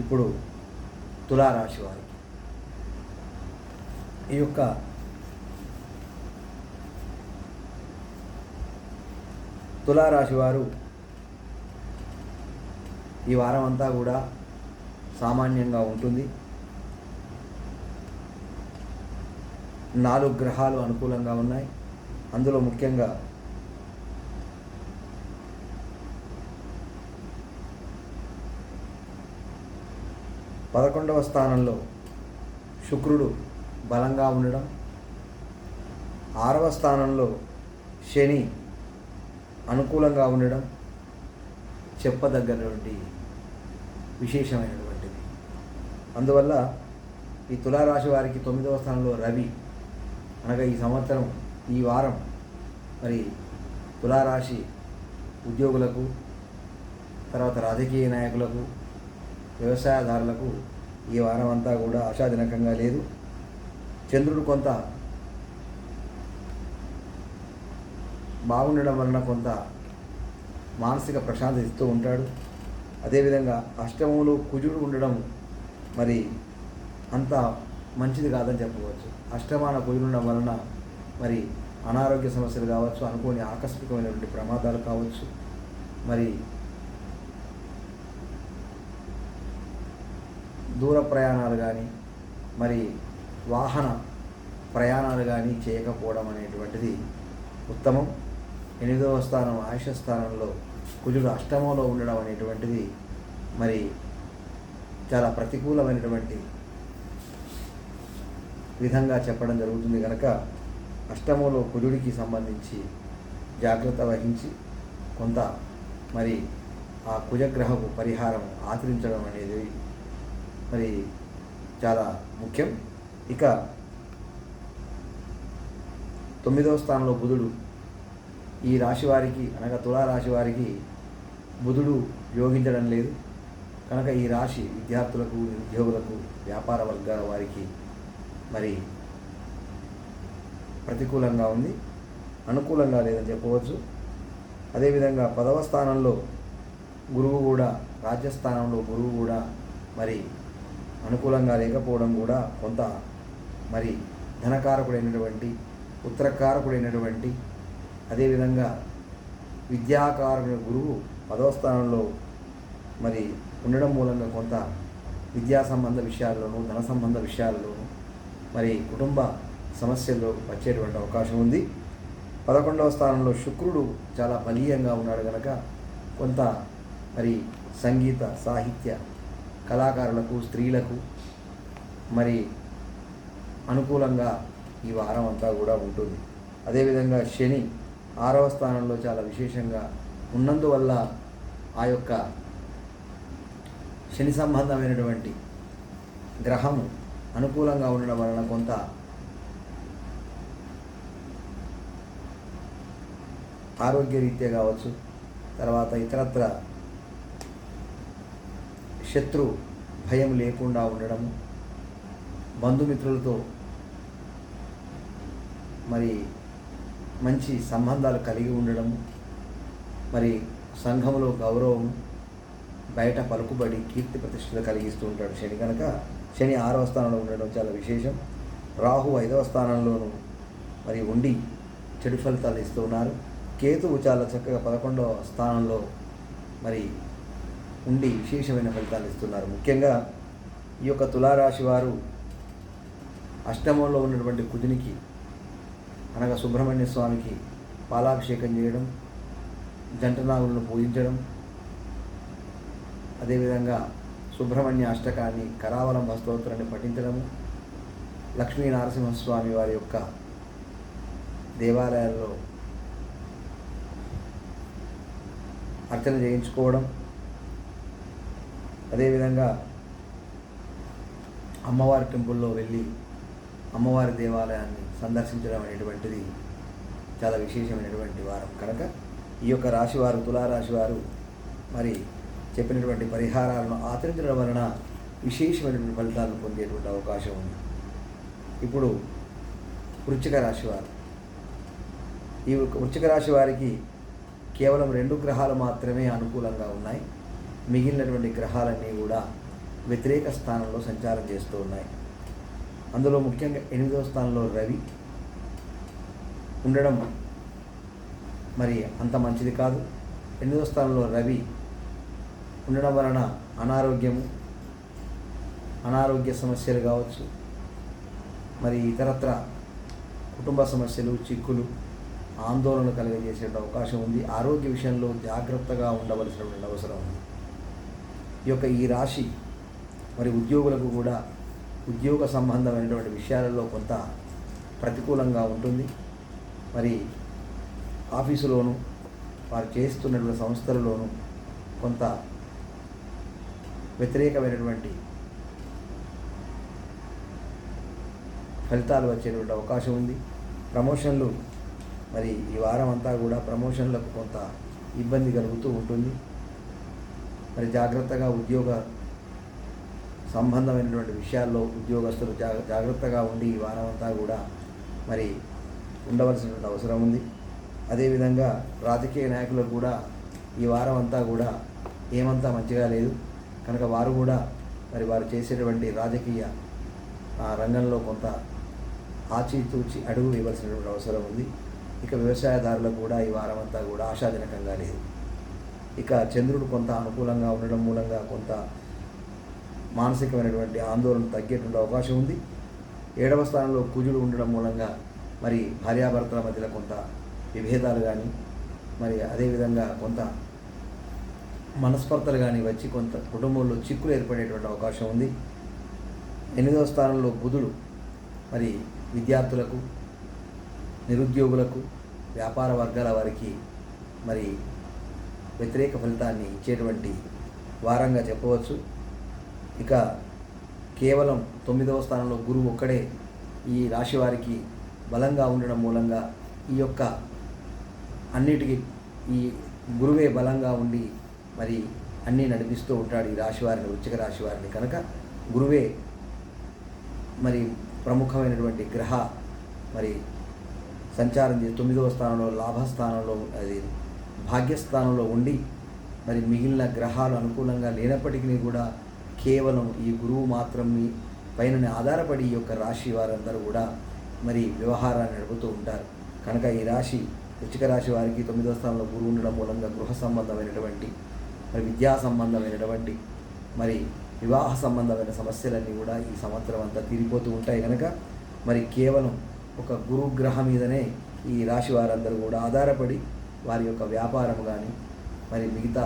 ఇప్పుడు తులారాశి వారికి ఈ యొక్క తులారాశి వారు ఈ వారం అంతా కూడా సామాన్యంగా ఉంటుంది. 4 గ్రహాలు అనుకూలంగా ఉన్నాయి. అందులో ముఖ్యంగా పదకొండవ స్థానంలో శుక్రుడు బలంగా ఉండడం, 6వ స్థానంలో శని అనుకూలంగా ఉండడం చెప్పదగ్గటువంటి విశేషమైనటువంటిది. అందువల్ల ఈ తులారాశి వారికి 9వ స్థానంలో రవి, అనగా ఈ సంవత్సరం ఈ వారం మరి తులారాశి ఉద్యోగులకు, తర్వాత రాజకీయ నాయకులకు, వ్యవసాయదారులకు ఈ వారం అంతా కూడా ఆశాజనకంగా లేదు. చంద్రుడు కొంత బాగుండడం వలన కొంత మానసిక ప్రశాంతత ఇస్తూ ఉంటాడు. అదేవిధంగా అష్టమంలో కుజుడు ఉండడం మరి అంత మంచిది కాదని చెప్పవచ్చు. అష్టమాన కుజుడు ఉండడం వలన మరి అనారోగ్య సమస్యలు కావచ్చు, అనుకోని ఆకస్మికమైనటువంటి ప్రమాదాలు కావచ్చు, మరి దూర ప్రయాణాలు కానీ, మరి వాహన ప్రయాణాలు కానీ చేయకపోవడం అనేటువంటిది ఉత్తమం. 8వ స్థానం ఆయుష స్థానంలో కుజుడు అష్టమంలో ఉండడం అనేటువంటిది మరి చాలా ప్రతికూలమైనటువంటి విధంగా చెప్పడం జరుగుతుంది. కనుక అష్టమంలో కుజుడికి సంబంధించి జాగ్రత్త వహించి కొంత మరి ఆ కుజగ్రహపు పరిహారం ఆచరించడం అనేది మరి చాలా ముఖ్యం. ఇక 9వ స్థానంలో బుధుడు ఈ రాశి వారికి, అనగా తులారాశి వారికి బుధుడు యోగించడం లేదు. కనుక ఈ రాశి విద్యార్థులకు, నిరుద్యోగులకు, వ్యాపార వర్గాల వారికి మరి ప్రతికూలంగా ఉంది, అనుకూలంగా లేదని చెప్పవచ్చు. అదేవిధంగా 10వ స్థానంలో గురువు కూడా, రాజ్యస్థానంలో గురువు కూడా మరి అనుకూలంగా లేకపోవడం కూడా కొంత మరి ధనకారకుడైనటువంటి, ఉత్తరకారకుడైనటువంటి, అదేవిధంగా విద్యాకారకుడైన గురువు 10వ స్థానంలో మరి ఉండడం మూలంగా కొంత విద్యా సంబంధ విషయాల్లోనూ, ధన సంబంధ విషయాల్లోనూ మరి కుటుంబ సమస్యల్లో వచ్చేటువంటి అవకాశం ఉంది. 11వ స్థానంలో శుక్రుడు చాలా బలీయంగా ఉన్నాడు కనుక కొంత మరి సంగీత, సాహిత్య కళాకారులకు, స్త్రీలకు మరి అనుకూలంగా ఈ వారం అంతా కూడా ఉంటుంది. అదేవిధంగా శని 6వ స్థానంలో చాలా విశేషంగా ఉన్నందువల్ల ఆ యొక్క శని సంబంధమైనటువంటి గ్రహము అనుకూలంగా ఉండడం వలన కొంత ఆరోగ్యరీత్యా కావచ్చు, తర్వాత ఇతరత్ర శత్రు భయం లేకుండా ఉండడము, బంధుమిత్రులతో మరి మంచి సంబంధాలు కలిగి ఉండడము, మరి సంఘంలో గౌరవం, బయట పలుకుబడి, కీర్తి ప్రతిష్టలు కలిగిస్తూ ఉంటాడు శని. కనుక శని 6వ స్థానంలో ఉండడం చాలా విశేషం. రాహు 5వ స్థానంలోనూ మరి ఉండి చెడు ఫలితాలు ఇస్తూ ఉన్నారు. కేతువు చాలా చక్కగా 11వ స్థానంలో మరి ఉండి విశేషమైన ఫలితాలు ఇస్తున్నారు. ముఖ్యంగా ఈ యొక్క తులారాశి వారు అష్టమంలో ఉన్నటువంటి కుజునికి, అనగా సుబ్రహ్మణ్య స్వామికి పాలాభిషేకం చేయడం, జంటనాగులను పూజించడం, అదేవిధంగా సుబ్రహ్మణ్య అష్టకాన్ని, కరావలంబ స్తోత్రాన్ని పఠించడము, లక్ష్మీ నరసింహస్వామి వారి యొక్క దేవాలయాల్లో అర్చన చేయించుకోవడం, అదేవిధంగా అమ్మవారి టెంపుల్లో వెళ్ళి అమ్మవారి దేవాలయాన్ని సందర్శించడం అనేటువంటిది చాలా విశేషమైనటువంటి వారం. కనుక ఈ యొక్క రాశివారు, తులారాశి వారు మరి చెప్పినటువంటి పరిహారాలను ఆచరించడం వలన విశేషమైనటువంటి ఫలితాలను పొందేటువంటి అవకాశం ఉంది. ఇప్పుడు వృశ్చిక రాశి వారు, ఈ వృశ్చిక రాశి వారికి కేవలం 2 గ్రహాలు మాత్రమే అనుకూలంగా ఉన్నాయి. మిగిలినటువంటి గ్రహాలన్నీ కూడా వ్యతిరేక స్థానంలో సంచారం చేస్తూ ఉన్నాయి. అందులో ముఖ్యంగా 8వ స్థానంలో రవి ఉండడం మరి అంత మంచిది కాదు. 8వ స్థానంలో రవి ఉండడం వలన అనారోగ్య సమస్యలు కావచ్చు, మరి ఇతరత్ర కుటుంబ సమస్యలు, చిక్కులు, ఆందోళన కలిగజేసే అవకాశం ఉంది. ఆరోగ్య విషయంలో జాగ్రత్తగా ఉండవలసినటువంటి అవసరం ఉంది. ఈ రాశి మరి ఉద్యోగులకు కూడా ఉద్యోగ సంబంధమైనటువంటి విషయాలలో కొంత ప్రతికూలంగా ఉంటుంది. మరి ఆఫీసులోను వారు చేస్తున్నటువంటి సంస్థలలోనూ కొంత వ్యతిరేకమైనటువంటి ఫలితాలు వచ్చేటువంటి అవకాశం ఉంది. ప్రమోషన్లు మరి ఈ వారం అంతా కూడా ప్రమోషన్లకు కొంత ఇబ్బంది కలుగుతూ ఉంటుంది. మరి జాగ్రత్తగా ఉద్యోగ సంబంధమైనటువంటి విషయాల్లో ఉద్యోగస్తులు జాగ్రత్తగా ఉండి ఈ వారం అంతా కూడా మరి ఉండవలసినటువంటి అవసరం ఉంది. అదేవిధంగా రాజకీయ నాయకులకు కూడా ఈ వారం అంతా కూడా ఏమంతా మంచిగా లేదు కనుక వారు కూడా మరి వారు చేసేటువంటి రాజకీయ రంగంలో కొంత ఆచితూచి అడుగు వేయవలసినటువంటి అవసరం ఉంది. వ్యవసాయదారులకు కూడా ఈ వారం అంతా కూడా ఆశాజనకంగా లేదు. చంద్రుడు కొంత అనుకూలంగా ఉండడం మూలంగా కొంత మానసికమైనటువంటి ఆందోళన తగ్గేటువంటి అవకాశం ఉంది. 7వ స్థానంలో కుజుడు ఉండడం మూలంగా మరి భార్యాభర్తల మధ్యలో కొంత విభేదాలు కానీ మరి అదేవిధంగా కొంత మనస్పర్ధలు కానీ వచ్చి కొంత కుటుంబంలో చిక్కులు ఏర్పడేటువంటి అవకాశం ఉంది. 8వ స్థానంలో బుధుడు మరి విద్యార్థులకు, నిరుద్యోగులకు, వ్యాపార వర్గాల వారికి మరి వ్యతిరేక ఫలితాన్ని ఇచ్చేటువంటి వారంగా చెప్పవచ్చు. కేవలం 9వ స్థానంలో గురువు ఒక్కడే ఈ రాశి వారికి బలంగా ఉండడం మూలంగా అన్నిటికీ ఈ గురువే బలంగా ఉండి మరి అన్నీ నడిపిస్తూ ఉంటాడు ఈ రాశి వారిని, వృశ్చిక రాశి వారిని. కనుక గురువే మరి ప్రముఖమైనటువంటి గ్రహ మరి సంచారం చేసి 9వ స్థానంలో లాభస్థానంలో అది భాగ్యస్థానంలో ఉండి మరి మిగిలిన గ్రహాలు అనుకూలంగా లేనప్పటికీ కూడా కేవలం ఈ గురువు మాత్రం పైన ఆధారపడి ఈ రాశి వారందరూ కూడా మరి వ్యవహారాన్ని నడుపుతూ ఉంటారు. కనుక ఈ రాశి వృశ్చిక రాశి వారికి 9వ స్థానంలో గురువు ఉండడం మూలంగా గృహ సంబంధమైనటువంటి మరి విద్యా సంబంధమైనటువంటి మరి వివాహ సంబంధమైన సమస్యలన్నీ కూడా ఈ సంవత్సరం అంతా తీరిపోతూ ఉంటాయి. కనుక మరి కేవలం ఒక గురుగ్రహం మీదనే ఈ రాశి వారందరూ కూడా ఆధారపడి వారి వ్యాపారం కానీ మరి మిగతా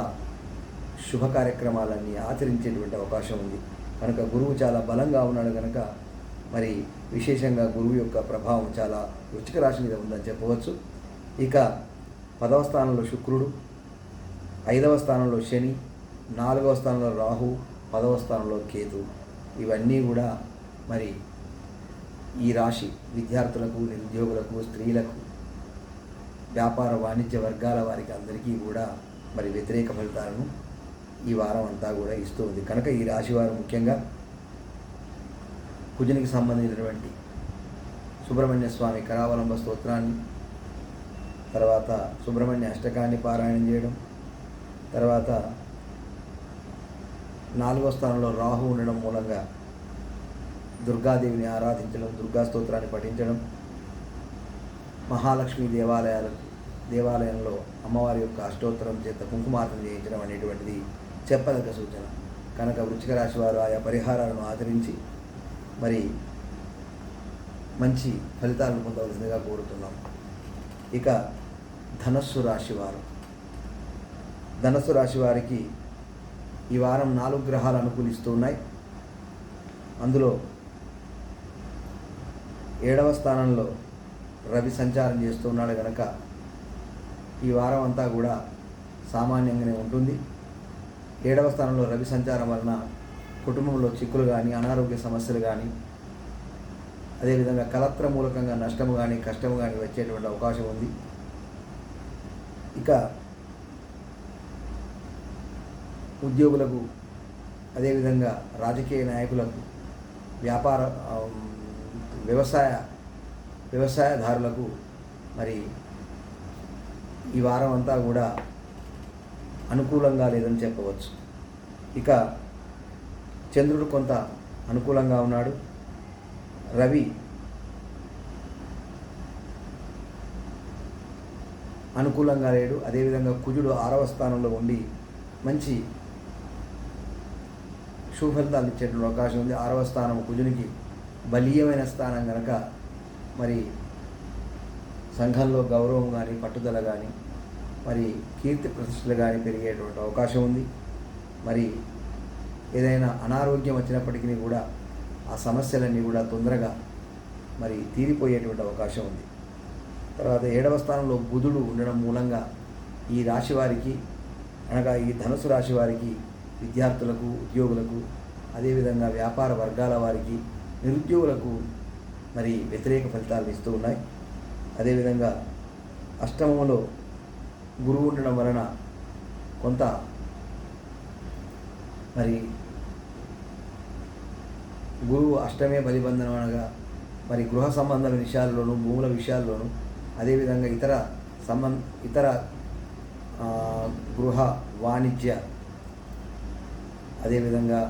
శుభ కార్యక్రమాలన్నీ ఆచరించేటువంటి అవకాశం ఉంది. కనుక గురువు చాలా బలంగా ఉన్నాడు కనుక మరి విశేషంగా గురువు ప్రభావం చాలా వృశ్చిక రాశి మీద ఉందని చెప్పవచ్చు. 10వ స్థానంలో శుక్రుడు, 5వ స్థానంలో శని, 4వ స్థానంలో రాహు, 10వ స్థానంలో కేతు. ఇవన్నీ కూడా మరి ఈ రాశి విద్యార్థులకు, నిరుద్యోగులకు, స్త్రీలకు, వ్యాపార వాణిజ్య వర్గాల వారికి అందరికీ కూడా మరి వ్యతిరేక ఫలితాలను ఈ వారం అంతా కూడా ఇస్తూ ఉంది. కనుక ఈ రాశి వారు ముఖ్యంగా కుజునికి సంబంధించినటువంటి సుబ్రహ్మణ్య స్వామి కరావలంబ స్తోత్రాన్ని, తర్వాత సుబ్రహ్మణ్య అష్టకాన్ని పారాయణం చేయడం, తర్వాత 4వ స్థానంలో రాహు ఉండడం మూలంగా దుర్గాదేవిని ఆరాధించడం, దుర్గా స్తోత్రాన్ని పఠించడం, మహాలక్ష్మి దేవాలయంలో అమ్మవారి అష్టోత్తరం చేత కుంకుమార్పణ చేయించడం అనేటువంటిది చెప్పదగ్గ సూచన. కనుక వృశ్చిక రాశి వారు ఆయా పరిహారాలను ఆచరించి మరి మంచి ఫలితాలను పొందవలసిందిగా కోరుతున్నాం. ధనస్సు రాశి వారికి ఈ వారం 4 గ్రహాలు అనుకూలిస్తూ ఉన్నాయి. అందులో 7వ స్థానంలో రవి సంచారం చేస్తున్నాడు కనుక ఈ వారం అంతా కూడా సామాన్యంగానే ఉంటుంది. 7వ స్థానంలో రవి సంచారం వలన కుటుంబంలో చిక్కులు కానీ, అనారోగ్య సమస్యలు కానీ, అదేవిధంగా కలత్ర మూలకంగా నష్టము కానీ, కష్టము కానీ వచ్చేటువంటి అవకాశం ఉంది. ఉద్యోగులకు, అదేవిధంగా రాజకీయ నాయకులకు, వ్యవసాయదారులకు మరి ఈ వారం అంతా కూడా అనుకూలంగా లేదని చెప్పవచ్చు. చంద్రుడు కొంత అనుకూలంగా ఉన్నాడు. రవి అనుకూలంగా లేడు. అదేవిధంగా కుజుడు 6వ స్థానంలో ఉండి మంచి శుభ ఫలితాలు ఇచ్చేటువంటి అవకాశం ఉంది. 6వ స్థానం కుజునికి బలీయమైన స్థానం కనుక మరి సంఘంలో గౌరవం కానీ, పట్టుదల కానీ, మరి కీర్తి ప్రతిష్టలు కానీ పెరిగేటువంటి అవకాశం ఉంది. మరి ఏదైనా అనారోగ్యం వచ్చినప్పటికీ కూడా ఆ సమస్యలన్నీ కూడా తొందరగా మరి తీరిపోయేటువంటి అవకాశం ఉంది. తర్వాత 7వ స్థానంలో బుధుడు ఉండడం మూలంగా ఈ రాశి వారికి, అనగా ఈ ధనుసు రాశి వారికి, విద్యార్థులకు, ఉద్యోగులకు, అదేవిధంగా వ్యాపార వర్గాల వారికి, నిరుద్యోగులకు మరి వ్యతిరేక ఫలితాలు ఇస్తూ ఉన్నాయి. అదేవిధంగా అష్టమంలో గురువు ఉండడం వలన కొంత మరి గురువు అష్టమే బలిబంధనం అనగా మరి గృహ సంబంధాల విషయాల్లోనూ, భూముల విషయాల్లోనూ, అదేవిధంగా ఇతర గృహ వాణిజ్య, అదేవిధంగా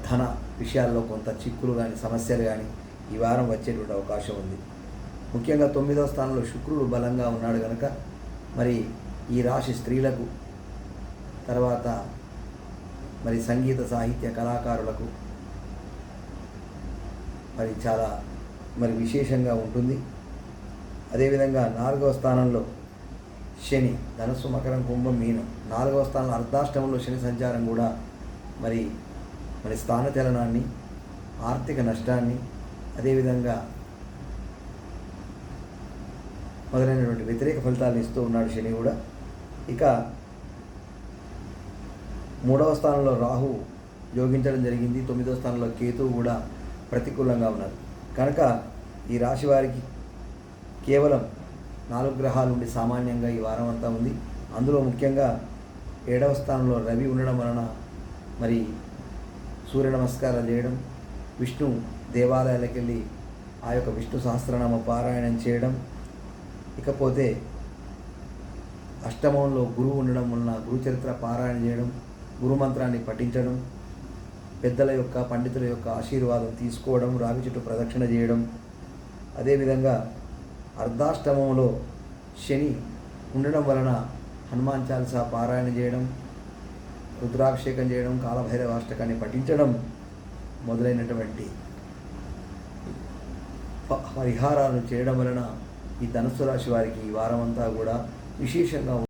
ధన విషయాల్లో కొంత చిక్కులు కానీ, సమస్యలు కానీ ఈ వారం వచ్చేటువంటి అవకాశం ఉంది. ముఖ్యంగా 9వ స్థానంలో శుక్రుడు బలంగా ఉన్నాడు కనుక మరి ఈ రాశి స్త్రీలకు, తర్వాత మరి సంగీత సాహిత్య కళాకారులకు మరి చాలా మరి విశేషంగా ఉంటుంది. అదేవిధంగా 4వ స్థానంలో శని, ధనుస్సు, మకరం, కుంభం, మీనం. 4వ స్థానంలో అర్ధాష్టమంలో శని సంచారం కూడా మరి స్థానచలనాన్ని, ఆర్థిక నష్టాన్ని, అదేవిధంగా మొదలైనటువంటి వ్యతిరేక ఫలితాలను ఇస్తూ ఉన్నాడు శని కూడా. ఇక 3వ స్థానంలో రాహు యోగించడం జరిగింది. 9వ స్థానంలో కేతువు కూడా ప్రతికూలంగా ఉన్నారు కనుక ఈ రాశి వారికి కేవలం 4 గ్రహాల నుండి సామాన్యంగా ఈ వారం అంతా ఉంది. అందులో ముఖ్యంగా 7వ స్థానంలో రవి ఉండడం వలన మరి సూర్య నమస్కారాలు చేయడం, విష్ణు దేవాలయాలకు వెళ్ళి ఆ యొక్క విష్ణు సహస్రనామ పారాయణం చేయడం, ఇకపోతే అష్టమంలో గురువు ఉండడం వలన గురుచరిత్ర పారాయణ చేయడం, గురుమంత్రాన్ని పఠించడం, పెద్దల యొక్క, పండితుల యొక్క ఆశీర్వాదం తీసుకోవడం, రావి చుట్టూ ప్రదక్షిణ చేయడం, అదేవిధంగా అర్ధాష్టమంలో శని ఉండడం వలన హనుమాన్ చాలీసా పారాయణ చేయడం, రుద్రాభిషేకం చేయడం, కాలభైరవ అష్టకాన్ని పఠించడం మొదలైనటువంటి పరిహారాలను చేయడం వలన ఈ ధనుస్సు రాశి వారికి ఈ వారం అంతా కూడా విశేషంగా